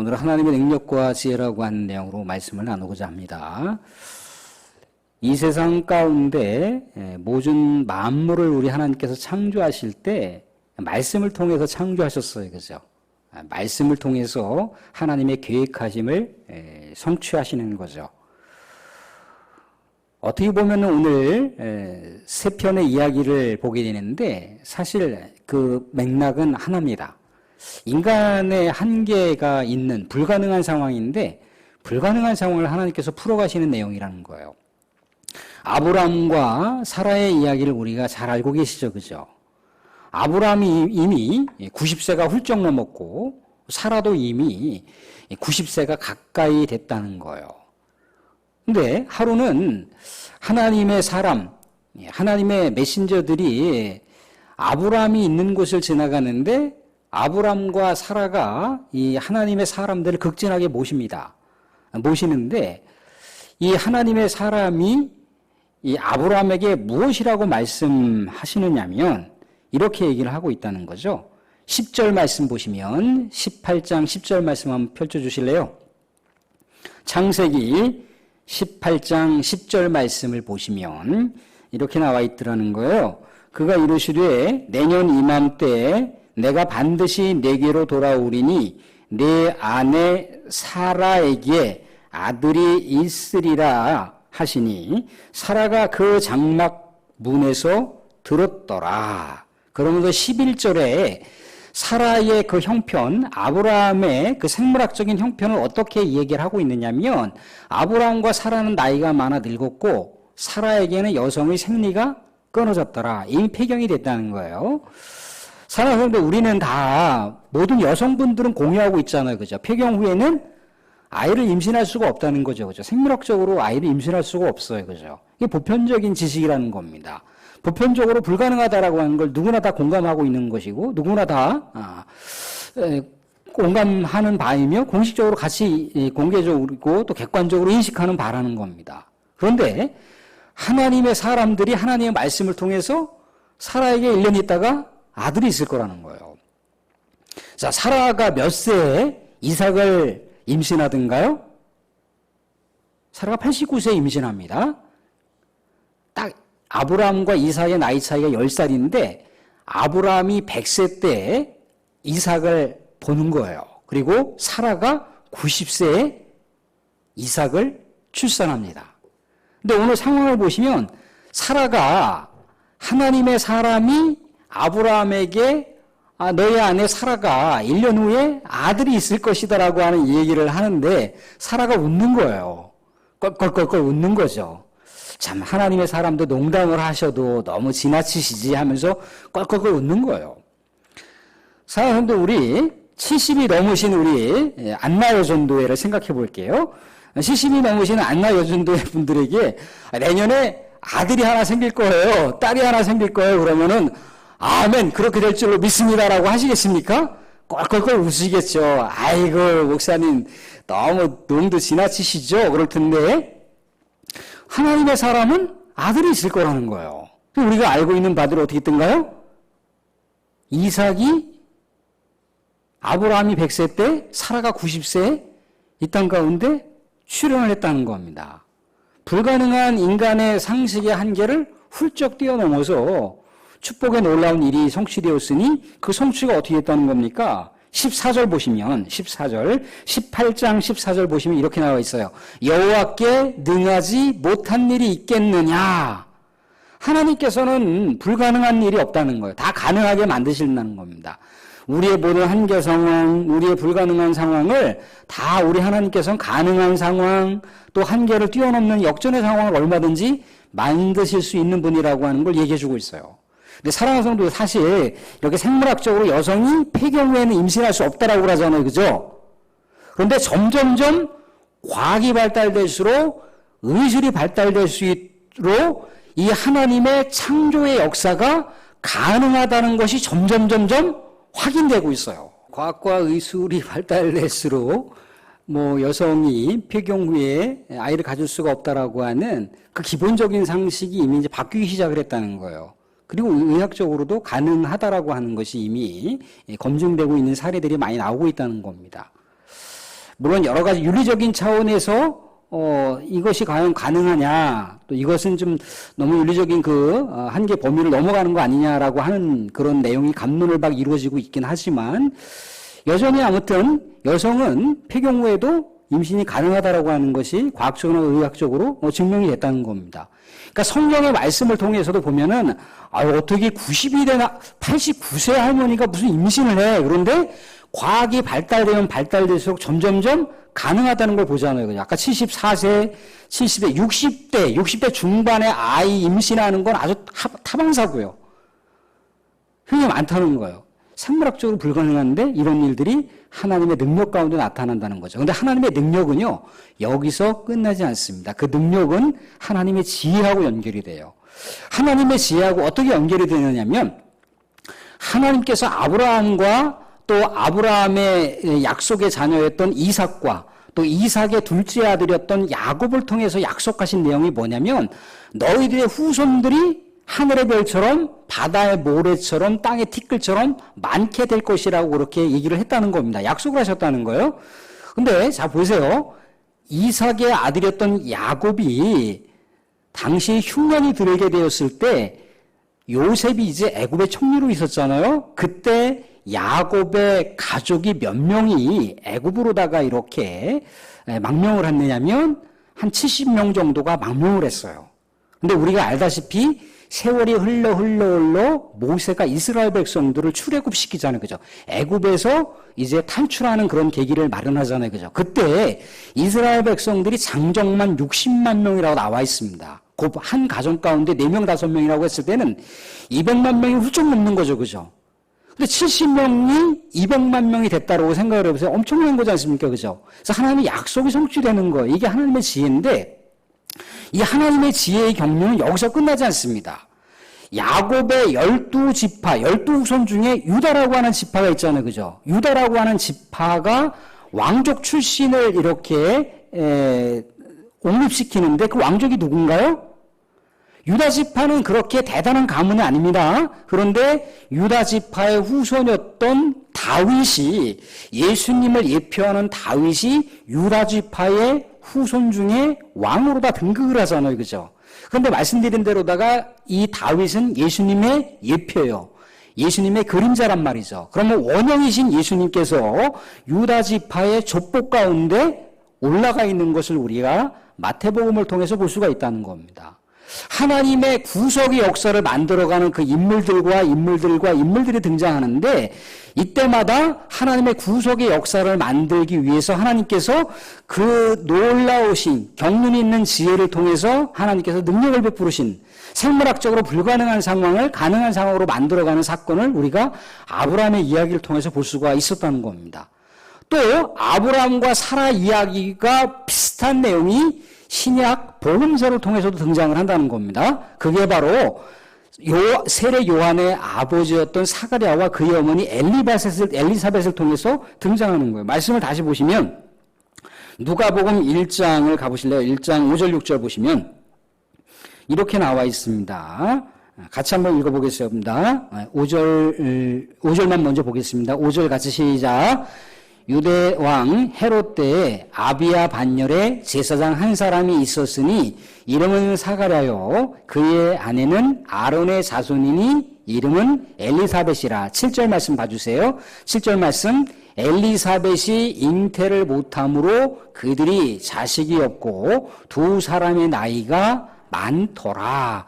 오늘 하나님의 능력과 지혜라고 하는 내용으로 말씀을 나누고자 합니다. 이 세상 가운데 모든 만물을 우리 하나님께서 창조하실 때 말씀을 통해서 창조하셨어요. 그죠? 말씀을 통해서 하나님의 계획하심을 성취하시는 거죠. 어떻게 보면 오늘 세 편의 이야기를 보게 되는데 사실 그 맥락은 하나입니다. 인간의 한계가 있는 불가능한 상황인데 불가능한 상황을 하나님께서 풀어가시는 내용이라는 거예요. 아브라함과 사라의 이야기를 우리가 잘 알고 계시죠. 그죠? 아브라함이 이미 90세가 훌쩍 넘었고 사라도 이미 90세가 가까이 됐다는 거예요. 근데 하루는 하나님의 사람, 하나님의 메신저들이 아브라함이 있는 곳을 지나가는데 아브라함과 사라가 이 하나님의 사람들을 극진하게 모시는데 이 하나님의 사람이 이 아브라함에게 무엇이라고 말씀하시느냐면 이렇게 얘기를 하고 있다는 거죠. 10절 말씀 보시면 18장 10절 말씀 한번 펼쳐주실래요? 창세기 18장 10절 말씀을 보시면 이렇게 나와 있더라는 거예요. 그가 이르시되 내년 이맘때에 내가 반드시 내게로 돌아오리니 내 아내 사라에게 아들이 있으리라 하시니 사라가 그 장막 문에서 들었더라. 그러면서 11절에 사라의 그 형편, 아브라함의 그 생물학적인 형편을 어떻게 얘기를 하고 있느냐면 아브라함과 사라는 나이가 많아 늙었고 사라에게는 여성의 생리가 끊어졌더라. 이미 폐경이 됐다는 거예요. 사랑하는데 우리는 다 모든 여성분들은 공유하고 있잖아요. 그죠? 폐경 후에는 아이를 임신할 수가 없다는 거죠. 그죠? 생물학적으로 아이를 임신할 수가 없어요. 그죠? 이게 보편적인 지식이라는 겁니다. 보편적으로 불가능하다라고 하는 걸 누구나 다 공감하고 있는 것이고 누구나 다 공감하는 바이며 공식적으로 같이 공개적이고 또 객관적으로 인식하는 바라는 겁니다. 그런데 하나님의 사람들이 하나님의 말씀을 통해서 사라에게 1년 있다가 아들이 있을 거라는 거예요. 자, 사라가 몇 세에 이삭을 임신하던가요? 사라가 89세에 임신합니다. 딱 아브라함과 이삭의 나이 차이가 10살인데 아브라함이 100세 때 이삭을 보는 거예요. 그리고 사라가 90세에 이삭을 출산합니다. 근데 오늘 상황을 보시면 사라가 하나님의 사람이 아브라함에게 너의 아내 사라가 1년 후에 아들이 있을 것이다라고 하는 얘기를 하는데 사라가 웃는 거예요. 껄껄껄껄 웃는 거죠. 참 하나님의 사람도 농담을 하셔도 너무 지나치시지 하면서 껄껄껄 웃는 거예요. 사랑하는데 우리 70이 넘으신 우리 안나 여전도회를 생각해 볼게요. 70이 넘으신 안나 여전도회 분들에게 내년에 아들이 하나 생길 거예요. 딸이 하나 생길 거예요. 그러면은 아멘 그렇게 될 줄로 믿습니다라고 하시겠습니까? 껄껄껄 웃으시겠죠. 아이고 목사님 너무 농도 지나치시죠. 그럴 텐데 하나님의 사람은 아들이 있을 거라는 거예요. 우리가 알고 있는 바대로 어떻게 뜬가요? 이삭이 아브라함이 100세 때 사라가 90세에 이 땅 가운데 출현을 했다는 겁니다. 불가능한 인간의 상식의 한계를 훌쩍 뛰어넘어서 축복의 놀라운 일이 성취되었으니 그 성취가 어떻게 됐다는 겁니까? 14절 보시면 18장 14절 보시면 이렇게 나와 있어요. 여호와께 능하지 못한 일이 있겠느냐? 하나님께서는 불가능한 일이 없다는 거예요. 다 가능하게 만드신다는 겁니다. 우리의 모든 한계 상황, 우리의 불가능한 상황을 다 우리 하나님께서는 가능한 상황, 또 한계를 뛰어넘는 역전의 상황을 얼마든지 만드실 수 있는 분이라고 하는 걸 얘기해 주고 있어요. 근데 사랑하는 성도 사실 이렇게 생물학적으로 여성이 폐경 후에는 임신할 수 없다라고 그러잖아요. 그죠? 그런데 점점점 과학이 발달될수록 의술이 발달될수록 이 하나님의 창조의 역사가 가능하다는 것이 점점 확인되고 있어요. 과학과 의술이 발달될수록 여성이 폐경 후에 아이를 가질 수가 없다라고 하는 그 기본적인 상식이 이미 이제 바뀌기 시작을 했다는 거예요. 그리고 의학적으로도 가능하다라고 하는 것이 이미 검증되고 있는 사례들이 많이 나오고 있다는 겁니다. 물론 여러 가지 윤리적인 차원에서 이것이 과연 가능하냐, 또 이것은 좀 너무 윤리적인 한계 범위를 넘어가는 거 아니냐라고 하는 그런 내용이 갑론을박 이루어지고 있긴 하지만, 여전히 아무튼 여성은 폐경 후에도 임신이 가능하다라고 하는 것이 과학적으로 의학적으로 증명이 됐다는 겁니다. 그러니까 성경의 말씀을 통해서도 보면은, 어떻게 90이 되나, 89세 할머니가 무슨 임신을 해. 그런데 과학이 발달되면 발달될수록 점점점 가능하다는 걸 보잖아요. 아까 74세, 70대, 60대 중반에 아이 임신하는 건 아주 타방사고요. 굉장히 많다는 거예요. 생물학적으로 불가능한데 이런 일들이 하나님의 능력 가운데 나타난다는 거죠. 그런데 하나님의 능력은요, 여기서 끝나지 않습니다. 그 능력은 하나님의 지혜하고 연결이 돼요. 하나님의 지혜하고 어떻게 연결이 되느냐면, 하나님께서 아브라함과 또 아브라함의 약속의 자녀였던 이삭과 또 이삭의 둘째 아들이었던 야곱을 통해서 약속하신 내용이 뭐냐면, 너희들의 후손들이 하늘의 별처럼 바다의 모래처럼 땅의 티끌처럼 많게 될 것이라고 그렇게 얘기를 했다는 겁니다. 약속을 하셨다는 거예요. 근데 자 보세요. 이삭의 아들이었던 야곱이 당시 흉년이 들게 되었을 때 요셉이 이제 애굽의 총리로 있었잖아요. 그때 야곱의 가족이 몇 명이 애굽으로다가 이렇게 망명을 했느냐면 한 70명 정도가 망명을 했어요. 근데 우리가 알다시피 세월이 흘러 모세가 이스라엘 백성들을 출애굽시키잖아요. 그죠? 애굽에서 이제 탈출하는 그런 계기를 마련하잖아요. 그죠? 그때 이스라엘 백성들이 장정만 60만 명이라고 나와 있습니다. 그 한 가정 가운데 4명, 5명이라고 했을 때는 200만 명이 훌쩍 넘는 거죠. 그죠? 근데 70명이 200만 명이 됐다고 생각을 해보세요. 엄청난 거지 않습니까? 그죠? 그래서 하나님의 약속이 성취되는 거예요. 이게 하나님의 지혜인데, 이 하나님의 지혜의 경륜은 여기서 끝나지 않습니다. 야곱의 12지파, 12후손 중에 유다라고 하는 지파가 있잖아요. 그죠? 유다라고 하는 지파가 왕족 출신을 이렇게 옹립시키는데 그 왕족이 누군가요? 유다 지파는 그렇게 대단한 가문이 아닙니다. 그런데 유다 지파의 후손이었던 다윗이, 예수님을 예표하는 다윗이 유다 지파의 후손 중에 왕으로 다 등극을 하잖아요. 그죠? 그런데 말씀드린 대로다가 이 다윗은 예수님의 예표예요. 예수님의 그림자란 말이죠. 그러면 원형이신 예수님께서 유다 지파의 족복 가운데 올라가 있는 것을 우리가 마태복음을 통해서 볼 수가 있다는 겁니다. 하나님의 구속의 역사를 만들어가는 그 인물들이 등장하는데, 이때마다 하나님의 구속의 역사를 만들기 위해서 하나님께서 그 놀라우신 경륜이 있는 지혜를 통해서 하나님께서 능력을 베푸신, 생물학적으로 불가능한 상황을 가능한 상황으로 만들어가는 사건을 우리가 아브라함의 이야기를 통해서 볼 수가 있었다는 겁니다. 또 아브라함과 사라 이야기가 비슷한 내용이 신약 복음서를 통해서도 등장을 한다는 겁니다. 그게 바로 세례 요한의 아버지였던 사가랴와 그의 어머니 엘리사벳을 통해서 등장하는 거예요. 말씀을 다시 보시면 누가복음 1장을 가보실래요? 1장 5절 6절 보시면 이렇게 나와 있습니다. 같이 한번 읽어보겠습니다. 5절만 먼저 보겠습니다. 5절 같이 시작. 유대 왕 헤롯 때에 아비야 반열에 제사장 한 사람이 있었으니 이름은 사가랴요, 그의 아내는 아론의 자손이니 이름은 엘리사벳이라. 7절 말씀 봐주세요. 7절 말씀. 엘리사벳이 잉태를 못함으로 그들이 자식이 없고 두 사람의 나이가 많더라.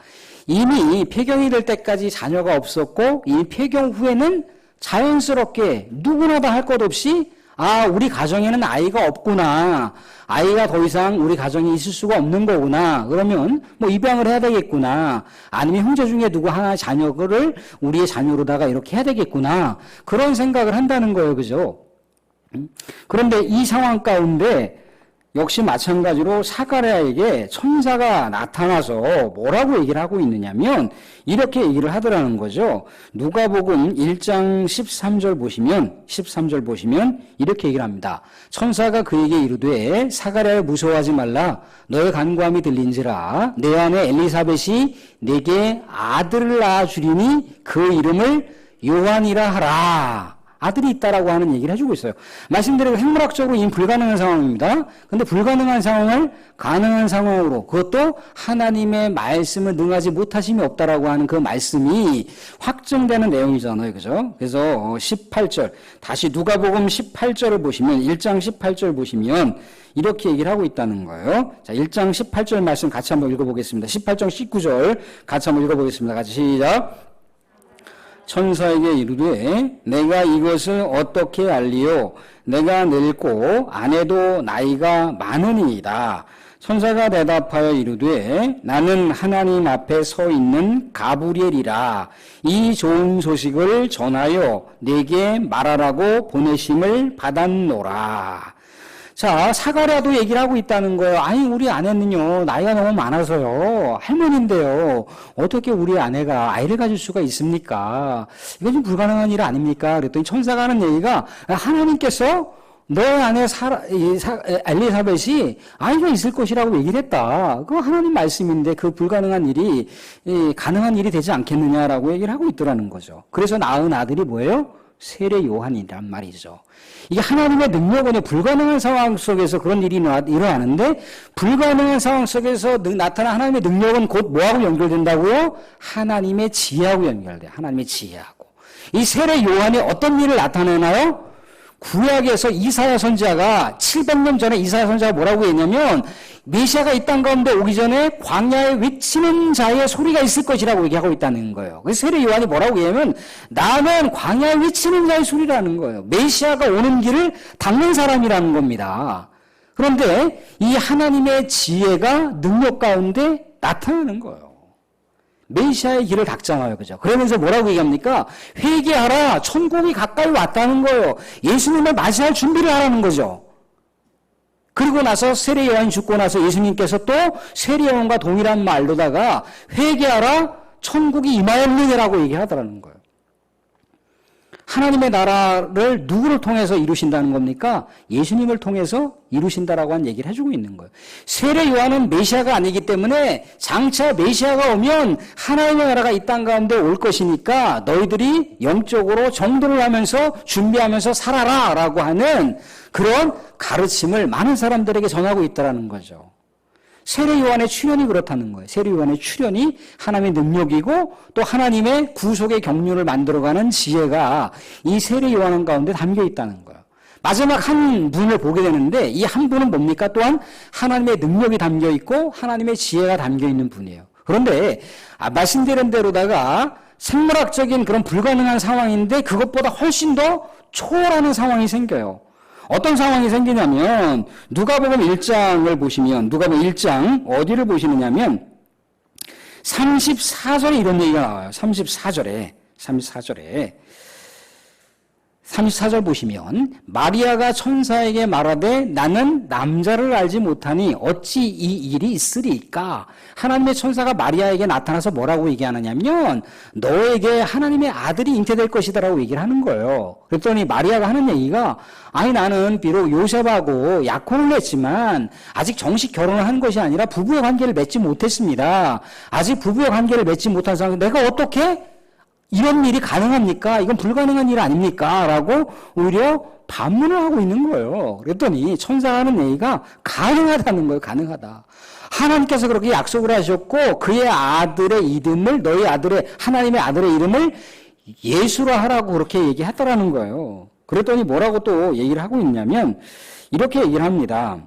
이미 폐경이 될 때까지 자녀가 없었고 이 폐경 후에는 자연스럽게 누구나 다 할 것 없이 우리 가정에는 아이가 없구나. 아이가 더 이상 우리 가정에 있을 수가 없는 거구나. 그러면 입양을 해야 되겠구나. 아니면 형제 중에 누구 하나 자녀를 우리의 자녀로다가 이렇게 해야 되겠구나. 그런 생각을 한다는 거예요. 그죠? 그런데 이 상황 가운데 역시 마찬가지로 사가랴에게 천사가 나타나서 뭐라고 얘기를 하고 있느냐면 이렇게 얘기를 하더라는 거죠. 누가복음 1장 13절 보시면 이렇게 얘기를 합니다. 천사가 그에게 이르되 사가랴여 무서워하지 말라. 너의 간구함이 들린지라. 내 아내 엘리사벳이 내게 아들을 낳아 주리니 그 이름을 요한이라 하라. 아들이 있다라고 하는 얘기를 해주고 있어요. 말씀드린 생물학적으로 이미 불가능한 상황입니다. 근데 불가능한 상황을 가능한 상황으로, 그것도 하나님의 말씀을 능하지 못하심이 없다라고 하는 그 말씀이 확증되는 내용이잖아요. 그죠? 그래서 18절, 다시 누가복음 18절을 보시면, 1장 18절 보시면 이렇게 얘기를 하고 있다는 거예요. 자, 1장 18절 말씀 같이 한번 읽어보겠습니다. 18장 19절 같이 한번 읽어보겠습니다. 같이 시작. 천사에게 이르되 내가 이것을 어떻게 알리요? 내가 늙고 아내도 나이가 많으니이다. 천사가 대답하여 이르되 나는 하나님 앞에 서 있는 가브리엘이라. 이 좋은 소식을 전하여 내게 말하라고 보내심을 받았노라. 자, 사가랴도 얘기를 하고 있다는 거예요. 아니, 우리 아내는요, 나이가 너무 많아서요, 할머니인데요, 어떻게 우리 아내가 아이를 가질 수가 있습니까? 이건 좀 불가능한 일 아닙니까? 그랬더니 천사가 하는 얘기가, 하나님께서 너의 아내 엘리사벳이 아이가 있을 것이라고 얘기를 했다. 그거 하나님 말씀인데 그 불가능한 일이 가능한 일이 되지 않겠느냐라고 얘기를 하고 있더라는 거죠. 그래서 낳은 아들이 뭐예요? 세례 요한이란 말이죠. 이게 하나님의 능력은 불가능한 상황 속에서 그런 일이 일어나는데, 불가능한 상황 속에서 나타난 하나님의 능력은 곧 뭐하고 연결된다고요? 하나님의 지혜하고 연결돼요. 하나님의 지혜하고. 이 세례 요한이 어떤 일을 나타내나요? 구약에서 이사야 선지자가 700년 전에 이사야 선지자가 뭐라고 했냐면, 메시아가 이 땅 가운데 오기 전에 광야에 외치는 자의 소리가 있을 것이라고 얘기하고 있다는 거예요. 그래서 세례 요한이 뭐라고 얘기하면, 나는 광야에 외치는 자의 소리라는 거예요. 메시아가 오는 길을 닦는 사람이라는 겁니다. 그런데 이 하나님의 지혜가 능력 가운데 나타나는 거예요. 메시아의 길을 닦잖아요. 그죠? 그러면서 뭐라고 얘기합니까? 회개하라. 천국이 가까이 왔다는 거예요. 예수님을 맞이할 준비를 하라는 거죠. 그리고 나서 세례 요한이 죽고 나서 예수님께서 또 세례 요한과 동일한 말로다가 회개하라. 천국이 임하였느니라고 얘기하더라는 거예요. 하나님의 나라를 누구를 통해서 이루신다는 겁니까? 예수님을 통해서 이루신다라고 한 얘기를 해주고 있는 거예요. 세례 요한은 메시아가 아니기 때문에 장차 메시아가 오면 하나님의 나라가 이 땅 가운데 올 것이니까 너희들이 영적으로 정돈을 하면서 준비하면서 살아라 라고 하는 그런 가르침을 많은 사람들에게 전하고 있다는 거죠. 세례 요한의 출현이 그렇다는 거예요. 세례 요한의 출현이 하나님의 능력이고 또 하나님의 구속의 경륜을 만들어가는 지혜가 이 세례 요한 가운데 담겨 있다는 거예요. 마지막 한 분을 보게 되는데 이 한 분은 뭡니까? 또한 하나님의 능력이 담겨 있고 하나님의 지혜가 담겨 있는 분이에요. 그런데 말씀드린 대로다가 생물학적인 그런 불가능한 상황인데 그것보다 훨씬 더 초월하는 상황이 생겨요. 어떤 상황이 생기냐면 누가복음 1장을 보시면 누가복음 1장 어디를 보시느냐면 34절에 이런 얘기가 나와요. 34절 보시면 마리아가 천사에게 말하되 나는 남자를 알지 못하니 어찌 이 일이 있으리까? 하나님의 천사가 마리아에게 나타나서 뭐라고 얘기하느냐면 너에게 하나님의 아들이 잉태될 것이다라고 얘기를 하는 거예요. 그랬더니 마리아가 하는 얘기가 아니 나는 비록 요셉하고 약혼을 했지만 아직 정식 결혼을 한 것이 아니라 부부의 관계를 맺지 못했습니다. 아직 부부의 관계를 맺지 못한 상황에서 내가 어떻게 이런 일이 가능합니까? 이건 불가능한 일 아닙니까? 라고 오히려 반문을 하고 있는 거예요. 그랬더니 천사가 하는 얘기가 가능하다는 거예요. 가능하다. 하나님께서 그렇게 약속을 하셨고 그의 아들의 이름을 너희 아들의 하나님의 아들의 이름을 예수라 하라고 그렇게 얘기하더라는 거예요. 그랬더니 뭐라고 또 얘기를 하고 있냐면 이렇게 얘기를 합니다.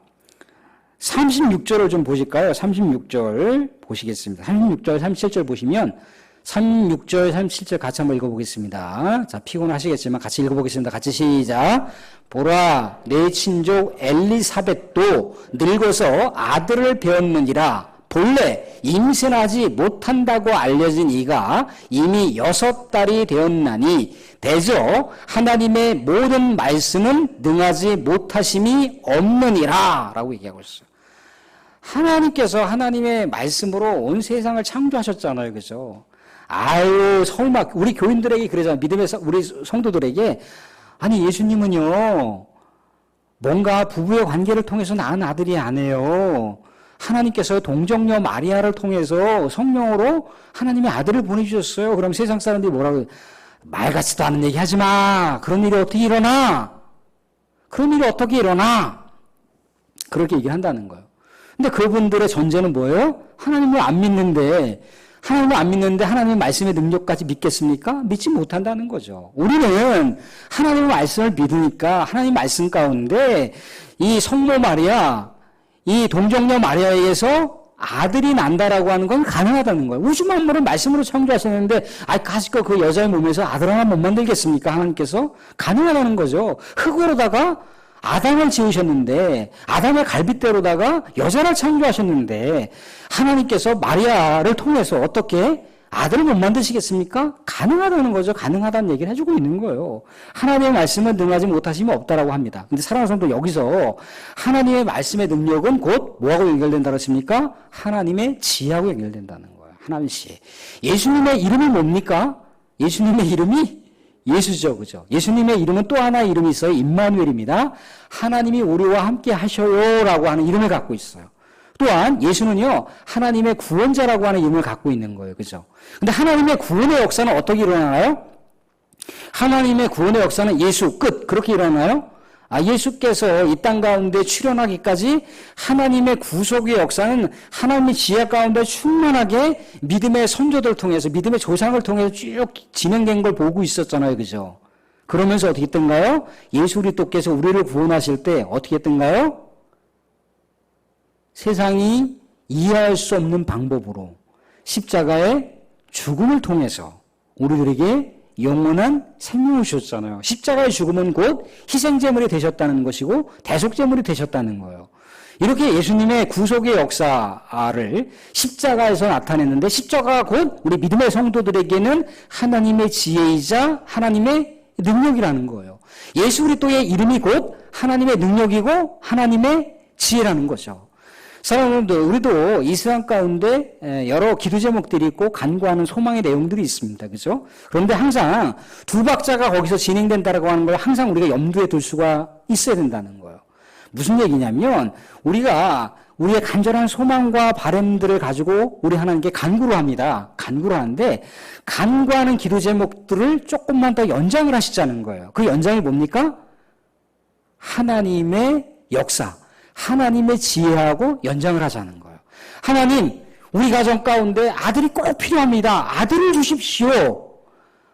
36절을 좀 보실까요? 36절 보시겠습니다. 36절, 37절 보시면 36절, 37절 같이 한번 읽어보겠습니다. 자, 피곤하시겠지만 같이 읽어보겠습니다. 같이 시작. 보라, 내 친족 엘리사벳도 늙어서 아들을 배웠느니라. 본래 임신하지 못한다고 알려진 이가 이미 6달이 되었나니 대저 하나님의 모든 말씀은 능하지 못하심이 없느니라 라고 얘기하고 있어요. 하나님께서 하나님의 말씀으로 온 세상을 창조하셨잖아요. 그죠? 아유, 설마, 우리 교인들에게 그러잖아요. 믿음의 우리 성도들에게. 아니, 예수님은요, 뭔가 부부의 관계를 통해서 낳은 아들이 아니에요. 하나님께서 동정녀 마리아를 통해서 성령으로 하나님의 아들을 보내주셨어요. 그럼 세상 사람들이 뭐라고 해요? 말 같지도 않은 얘기 하지 마. 그런 일이 어떻게 일어나? 그런 일이 어떻게 일어나? 그렇게 얘기를 한다는 거예요. 근데 그분들의 전제는 뭐예요? 하나님을 안 믿는데 하나님의 말씀의 능력까지 믿겠습니까? 믿지 못한다는 거죠. 우리는 하나님의 말씀을 믿으니까 하나님 말씀 가운데 이 성모 마리아, 이 동정녀 마리아에게서 아들이 난다라고 하는 건 가능하다는 거예요. 우주 만물은 말씀으로 창조하셨는데 가시고 그 여자의 몸에서 아들 하나 못 만들겠습니까? 하나님께서 가능하다는 거죠. 흙으로다가 아담을 지으셨는데 아담의 갈빗대로다가 여자를 창조하셨는데 하나님께서 마리아를 통해서 어떻게 아들을 못 만드시겠습니까? 가능하다는 거죠. 가능하다는 얘기를 해주고 있는 거예요. 하나님의 말씀은 능하지 못하심이 없다라고 합니다. 근데 사랑하는 성도 여기서 하나님의 말씀의 능력은 곧 뭐하고 연결된다고 했습니까? 하나님의 지혜하고 연결된다는 거예요. 하나님의 지혜. 예수님의 이름이 뭡니까? 예수님의 이름이 예수죠. 그죠? 예수님의 이름은 또 하나의 이름이 있어요. 임마누엘입니다. 하나님이 우리와 함께 하셔요 라고 하는 이름을 갖고 있어요. 또한 예수는요, 하나님의 구원자라고 하는 이름을 갖고 있는 거예요. 그죠? 근데 하나님의 구원의 역사는 어떻게 일어나나요? 하나님의 구원의 역사는 예수 끝. 그렇게 일어나나요? 예수께서 이 땅 가운데 출현하기까지 하나님의 구속의 역사는 하나님의 지혜 가운데 충만하게 믿음의 선조들 통해서, 믿음의 조상을 통해서 쭉 진행된 걸 보고 있었잖아요. 그죠? 그러면서 어떻게 했던가요? 예수 그리스도께서 우리를 구원하실 때 어떻게 했던가요? 세상이 이해할 수 없는 방법으로 십자가의 죽음을 통해서 우리들에게 영원한 생명을 주셨잖아요. 십자가의 죽음은 곧 희생제물이 되셨다는 것이고 대속제물이 되셨다는 거예요. 이렇게 예수님의 구속의 역사를 십자가에서 나타냈는데 십자가가 곧 우리 믿음의 성도들에게는 하나님의 지혜이자 하나님의 능력이라는 거예요. 예수 그리스도의 이름이 곧 하나님의 능력이고 하나님의 지혜라는 거죠. 사랑하는 여러분들, 우리도 이 세상 가운데 여러 기도 제목들이 있고 간구하는 소망의 내용들이 있습니다. 그죠? 그런데 항상 두 박자가 거기서 진행된다라고 하는 걸 항상 우리가 염두에 둘 수가 있어야 된다는 거예요. 무슨 얘기냐면 우리가 우리의 간절한 소망과 바람들을 가지고 우리 하나님께 간구를 합니다. 간구를 하는데 간구하는 기도 제목들을 조금만 더 연장을 하시자는 거예요. 그 연장이 뭡니까? 하나님의 역사, 하나님의 지혜하고 연장을 하자는 거예요. 하나님, 우리 가정 가운데 아들이 꼭 필요합니다. 아들을 주십시오.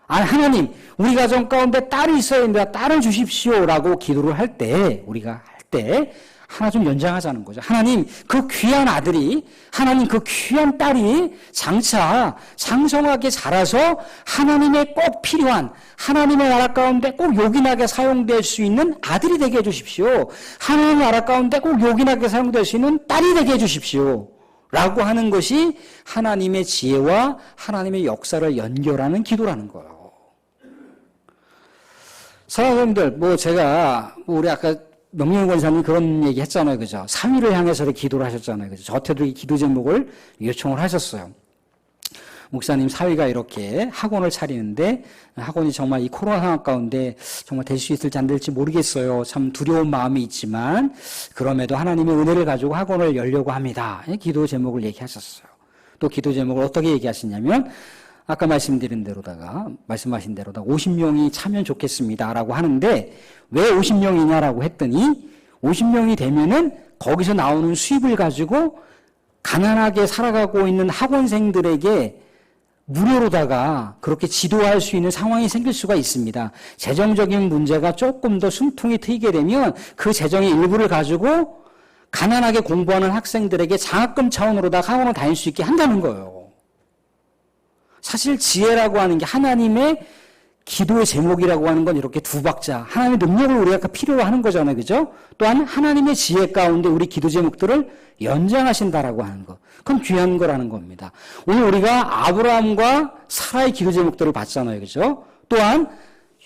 하나님, 우리 가정 가운데 딸이 있어야 됩니다. 딸을 주십시오라고 기도를 할 때, 우리가 할 때 하나 좀 연장하자는 거죠. 하나님, 그 귀한 아들이, 하나님 그 귀한 딸이 장차 장성하게 자라서 하나님의 꼭 필요한, 하나님의 나라 가운데 꼭 요긴하게 사용될 수 있는 아들이 되게 해주십시오. 하나님의 나라 가운데 꼭 요긴하게 사용될 수 있는 딸이 되게 해주십시오. 라고 하는 것이 하나님의 지혜와 하나님의 역사를 연결하는 기도라는 거예요. 사랑하는 여러분들, 제가, 우리 아까 명령 권사님 그런 얘기 했잖아요. 그죠? 3위를 향해서 기도를 하셨잖아요. 그죠? 저한테도 이 기도 제목을 요청을 하셨어요. 목사님 사위가 이렇게 학원을 차리는데 학원이 정말 이 코로나 상황 가운데 정말 될 수 있을지 안 될지 모르겠어요. 참 두려운 마음이 있지만 그럼에도 하나님의 은혜를 가지고 학원을 열려고 합니다. 기도 제목을 얘기하셨어요. 또 기도 제목을 어떻게 얘기하시냐면 아까 말씀하신 대로다가 50명이 차면 좋겠습니다라고 하는데 왜 50명이냐라고 했더니 50명이 되면은 거기서 나오는 수입을 가지고 가난하게 살아가고 있는 학원생들에게 무료로다가 그렇게 지도할 수 있는 상황이 생길 수가 있습니다. 재정적인 문제가 조금 더 숨통이 트이게 되면 그 재정의 일부를 가지고 가난하게 공부하는 학생들에게 장학금 차원으로다가 학원을 다닐 수 있게 한다는 거예요. 사실 지혜라고 하는 게 하나님의 기도의 제목이라고 하는 건 이렇게 두 박자, 하나님의 능력을 우리가 필요로 하는 거잖아요. 그죠? 또한 하나님의 지혜 가운데 우리 기도 제목들을 연장하신다라고 하는 것. 그건 귀한 거라는 겁니다. 오늘 우리가 아브라함과 사라의 기도 제목들을 봤잖아요. 그죠? 또한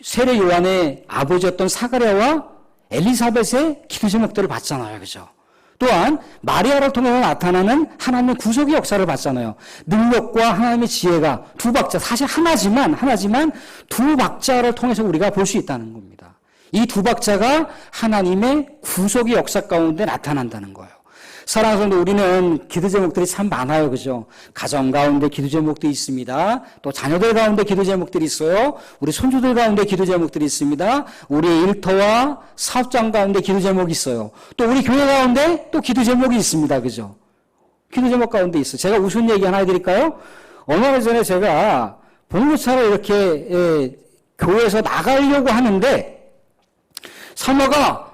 세례 요한의 아버지였던 사가랴와 엘리사벳의 기도 제목들을 봤잖아요. 그죠? 또한 마리아를 통해서 나타나는 하나님의 구속의 역사를 봤잖아요. 능력과 하나님의 지혜가 두 박자, 사실 하나지만 두 박자를 통해서 우리가 볼 수 있다는 겁니다. 이 두 박자가 하나님의 구속의 역사 가운데 나타난다는 거예요. 사랑하는 성도, 우리는 기도 제목들이 참 많아요. 그죠? 가정 가운데 기도 제목도 있습니다. 또 자녀들 가운데 기도 제목들이 있어요. 우리 손주들 가운데 기도 제목들이 있습니다. 우리 일터와 사업장 가운데 기도 제목이 있어요. 또 우리 교회 가운데 또 기도 제목이 있습니다. 그죠? 기도 제목 가운데 있어요. 제가 우스운 얘기 하나 해드릴까요? 얼마 전에 제가 봉고차로 이렇게 교회에서 나가려고 하는데 사모가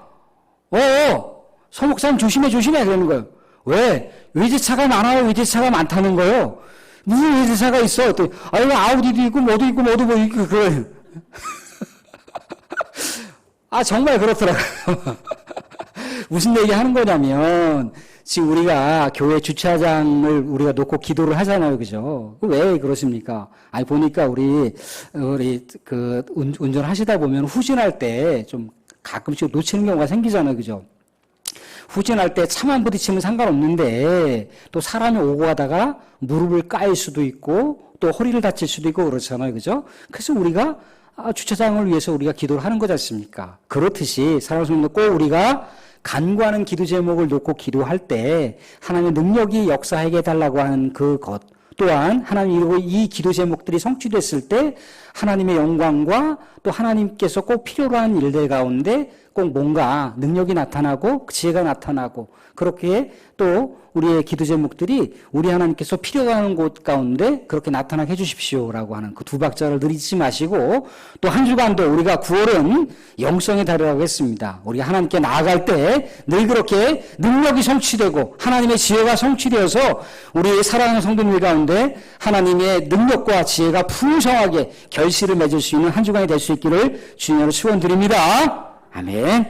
서 목사님 조심해 그러는 거예요. 왜? 외제차가 많아요. 외제차가 많다는 거예요. 무슨 외제차가 있어? 또 아우디도 있고 뭐도 있고 그래. 정말 그렇더라고요. 무슨 얘기 하는 거냐면 지금 우리가 교회 주차장을 우리가 놓고 기도를 하잖아요. 그죠? 왜 그러십니까? 보니까 우리 운전하시다 보면 후진할 때 좀 가끔씩 놓치는 경우가 생기잖아요. 그죠? 후진할 때 차만 부딪히면 상관없는데 또 사람이 오고 가다가 무릎을 까일 수도 있고 또 허리를 다칠 수도 있고 그렇잖아요. 그죠? 그래서 우리가 주차장을 위해서 우리가 기도를 하는 거지 않습니까? 그렇듯이 사랑하는 성도, 꼭 우리가 간구하는 기도 제목을 놓고 기도할 때 하나님의 능력이 역사하게 해달라고 하는 그것 또한 하나님 이 기도 제목들이 성취됐을 때 하나님의 영광과 또 하나님께서 꼭 필요로 하는 일들 가운데 꼭 뭔가 능력이 나타나고 지혜가 나타나고 그렇게 또 우리의 기도 제목들이 우리 하나님께서 필요한 곳 가운데 그렇게 나타나게 해주십시오라고 하는 그 두 박자를 늘 잊지 마시고 또 한 주간도 우리가 9월은 영성의 달이라고 했습니다. 우리가 하나님께 나아갈 때 늘 그렇게 능력이 성취되고 하나님의 지혜가 성취되어서 우리의 사랑하는 성도들 가운데 하나님의 능력과 지혜가 풍성하게 결실을 맺을 수 있는 한 주간이 될 수 있기를 주님으로 축원드립니다. 아멘.